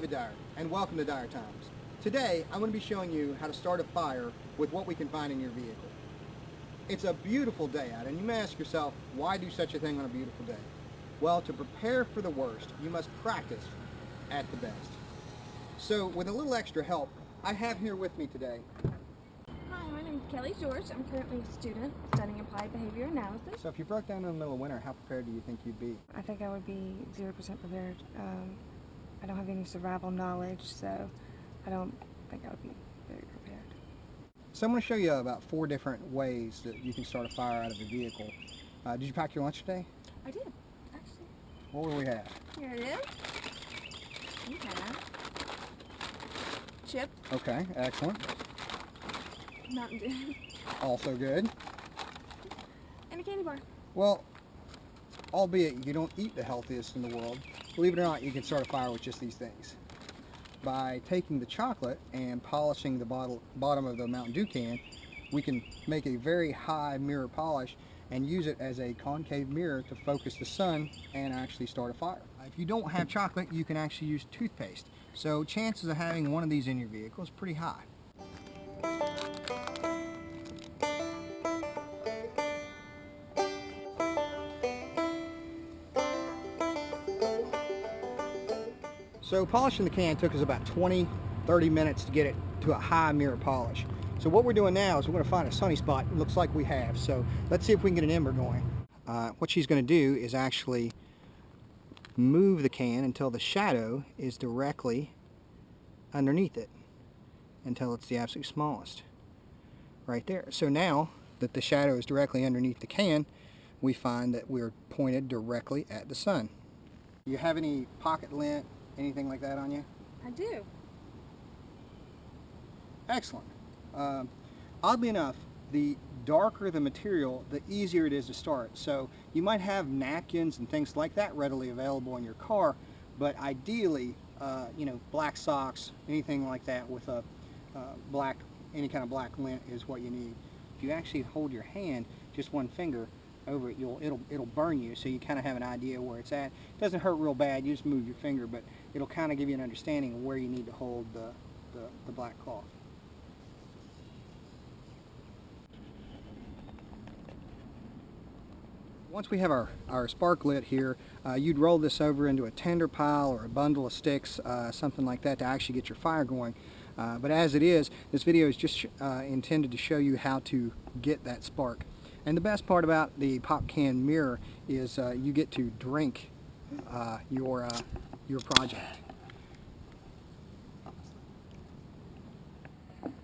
David Dyer, and welcome to DyerTimes. Today, I'm going to be showing you how to start a fire with what we can find in your vehicle. It's a beautiful day out, and you may ask yourself, why do such a thing on a beautiful day? Well, to prepare for the worst, you must practice at the best. So, with a little extra help, I have here with me today. Hi, my name is Kelli George. I'm currently a student studying applied behavior analysis. So if you broke down in the middle of winter, how prepared do you think you'd be? I think I would be 0% prepared. I don't have any survival knowledge, so I don't think I would be very prepared. So I'm going to show you about 4 different ways that you can start a fire out of a vehicle. Did you pack your lunch today? I did, actually. What will we have? Here it is. We have chips, Okay, excellent. Mountain Dew, Also good. and a candy bar. Well, albeit you don't eat the healthiest in the world, believe it or not, you can start a fire with just these things. By taking the chocolate and polishing the bottom of the Mountain Dew can, we can make a very high mirror polish and use it as a concave mirror to focus the sun and actually start a fire. If you don't have chocolate, you can actually use toothpaste. So chances of having one of these in your vehicle is pretty high. So polishing the can took us about 20-30 minutes to get it to a high mirror polish. So what we're doing now is we're going to find a sunny spot. It looks like we have. So let's see if we can get an ember going. What she's going to do is actually move the can until the shadow is directly underneath it, until it's the absolute smallest. Right there. So now that the shadow is directly underneath the can, we find that we're pointed directly at the sun. Do you have any pocket lint? Anything like that on you? I do. Excellent. Oddly enough, the darker the material, the easier it is to start. So you might have napkins and things like that readily available in your car, but ideally, black socks, anything like that with a any kind of black lint is what you need. If you actually hold your hand, just one finger over it, it'll burn you, so you kind of have an idea where it's at. It doesn't hurt real bad, you just move your finger, but it'll kind of give you an understanding of where you need to hold the black cloth. Once we have our spark lit here, you'd roll this over into a tinder pile or a bundle of sticks, something like that, to actually get your fire going. But as it is, this video is just intended to show you how to get that spark. And the best part about the pop can mirror is you get to drink your project.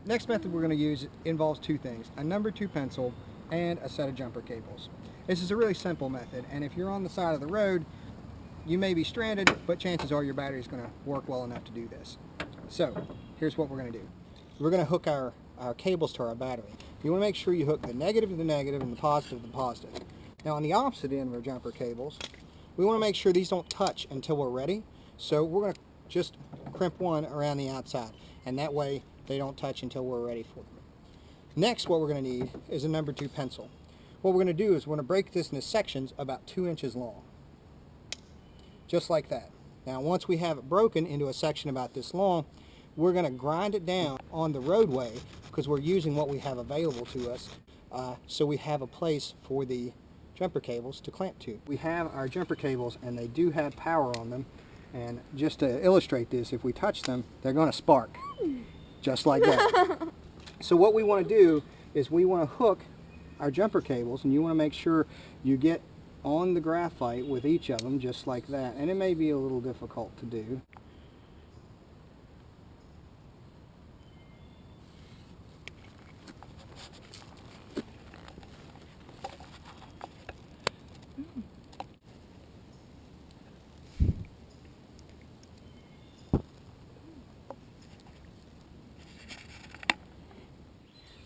Next method we're going to use involves 2 things, a number 2 pencil and a set of jumper cables. This is a really simple method, and if you're on the side of the road, you may be stranded, but chances are your battery is going to work well enough to do this. So here's what we're going to do. We're going to hook our cables to our battery. You want to make sure you hook the negative to the negative and the positive to the positive. Now on the opposite end of our jumper cables, we want to make sure these don't touch until we're ready. So we're going to just crimp one around the outside, and that way they don't touch until we're ready for them. Next, what we're going to need is a number 2 pencil. What we're going to do is we're going to break this into sections about 2 inches long. Just like that. Now once we have it broken into a section about this long, we're going to grind it down on the roadway because we're using what we have available to us, so we have a place for the jumper cables to clamp to. We have our jumper cables, and they do have power on them, and just to illustrate this, if we touch them, they're going to spark, just like that. So what we want to do is we want to hook our jumper cables, and you want to make sure you get on the graphite with each of them, just like that, and it may be a little difficult to do.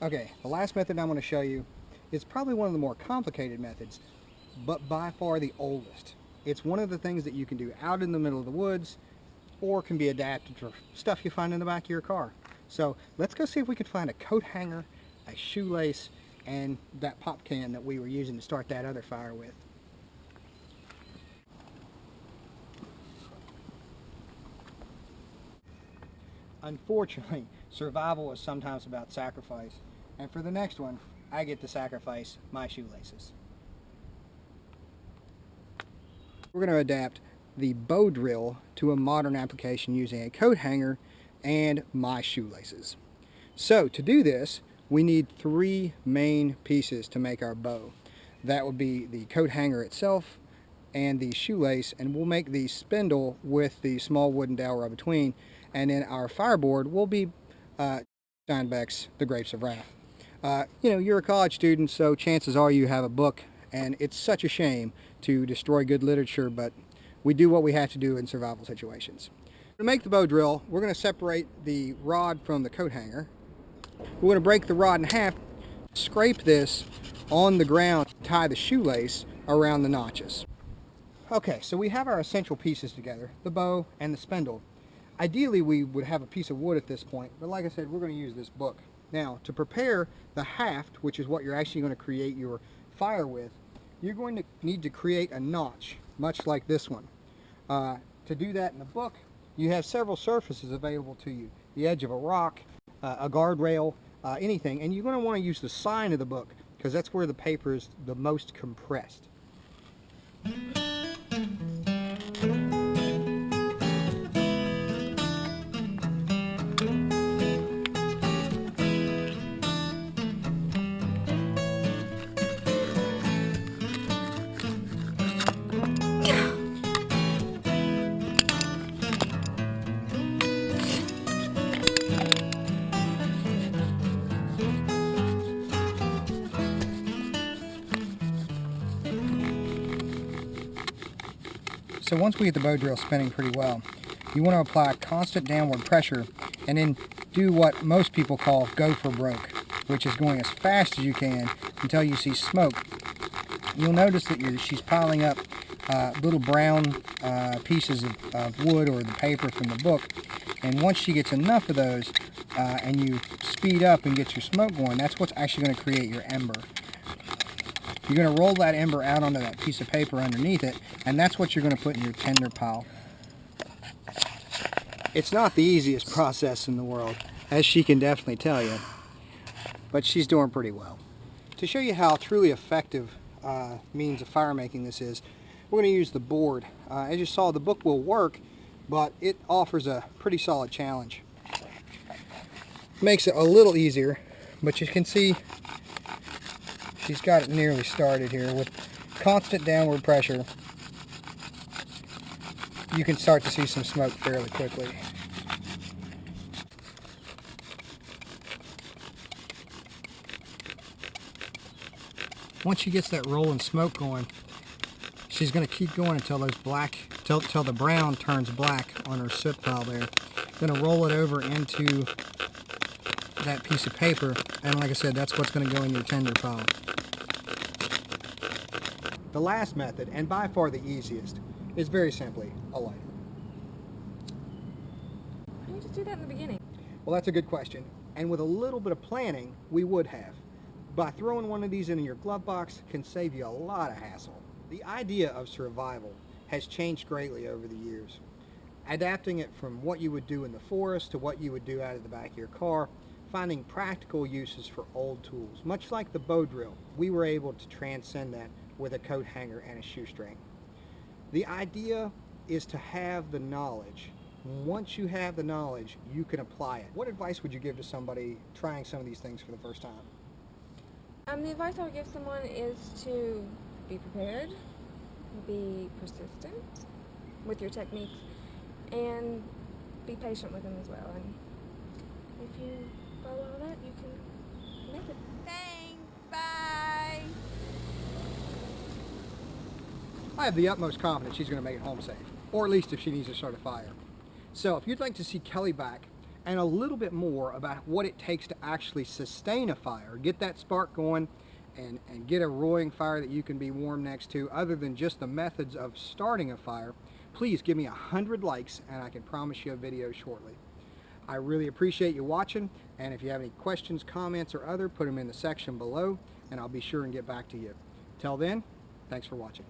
Okay, the last method I'm going to show you is probably one of the more complicated methods, but by far the oldest. It's one of the things that you can do out in the middle of the woods, or can be adapted for stuff you find in the back of your car. So let's go see if we can find a coat hanger, a shoelace, and that pop can that we were using to start that other fire with. Unfortunately, survival is sometimes about sacrifice. And for the next one, I get to sacrifice my shoelaces. We're going to adapt the bow drill to a modern application using a coat hanger and my shoelaces. So to do this, we need 3 main pieces to make our bow. That would be the coat hanger itself and the shoelace, and we'll make the spindle with the small wooden dowel right between, and then our fireboard will be Steinbeck's The Grapes of Wrath. You know, you're a college student, so chances are you have a book, and it's such a shame to destroy good literature, but we do what we have to do in survival situations. To make the bow drill, we're going to separate the rod from the coat hanger. We're going to break the rod in half, scrape this on the ground, tie the shoelace around the notches. Okay, so we have our essential pieces together, the bow and the spindle. Ideally, we would have a piece of wood at this point, but like I said, we're going to use this book. Now, to prepare the haft, which is what you're actually going to create your fire with, you're going to need to create a notch, much like this one. To do that in the book, you have several surfaces available to you. The edge of a rock, a guardrail, anything. And you're going to want to use the sign of the book, because that's where the paper is the most compressed. So once we get the bow drill spinning pretty well, you want to apply constant downward pressure and then do what most people call go for broke, which is going as fast as you can until you see smoke. You'll notice that she's piling up little brown pieces of wood or the paper from the book, and once she gets enough of those and you speed up and get your smoke going, that's what's actually going to create your ember. You're going to roll that ember out onto that piece of paper underneath it, and that's what you're going to put in your tinder pile. It's not the easiest process in the world, as she can definitely tell you, but she's doing pretty well. To show you how truly effective means of fire making this is, we're going to use the board. As you saw, the book will work, but it offers a pretty solid challenge. Makes it a little easier, but you can see she's got it nearly started here. With constant downward pressure, you can start to see some smoke fairly quickly. Once she gets that rolling smoke going, she's going to keep going until those till the brown turns black on her soot pile there. Going to roll it over into that piece of paper, and like I said, that's what's going to go in your tinder pile. The last method, and by far the easiest, is very simply a lighter. Why didn't you just do that in the beginning? Well, that's a good question, and with a little bit of planning, we would have. By throwing one of these in your glove box can save you a lot of hassle. The idea of survival has changed greatly over the years. Adapting it from what you would do in the forest to what you would do out of the back of your car, finding practical uses for old tools. Much like the bow drill, we were able to transcend that with a coat hanger and a shoestring. The idea is to have the knowledge. Once you have the knowledge, you can apply it. What advice would you give to somebody trying some of these things for the first time? The advice I would give someone is to be prepared, be persistent with your techniques, and be patient with them as well. And if you follow all that, you can make it. Thanks. Bye. I have the utmost confidence she's going to make it home safe, or at least if she needs to start a fire. So if you'd like to see Kelli back and a little bit more about what it takes to actually sustain a fire, get that spark going, and get a roaring fire that you can be warm next to, other than just the methods of starting a fire, please give me 100 likes and I can promise you a video shortly. I really appreciate you watching, and if you have any questions, comments, or other, put them in the section below and I'll be sure and get back to you. Till then, thanks for watching.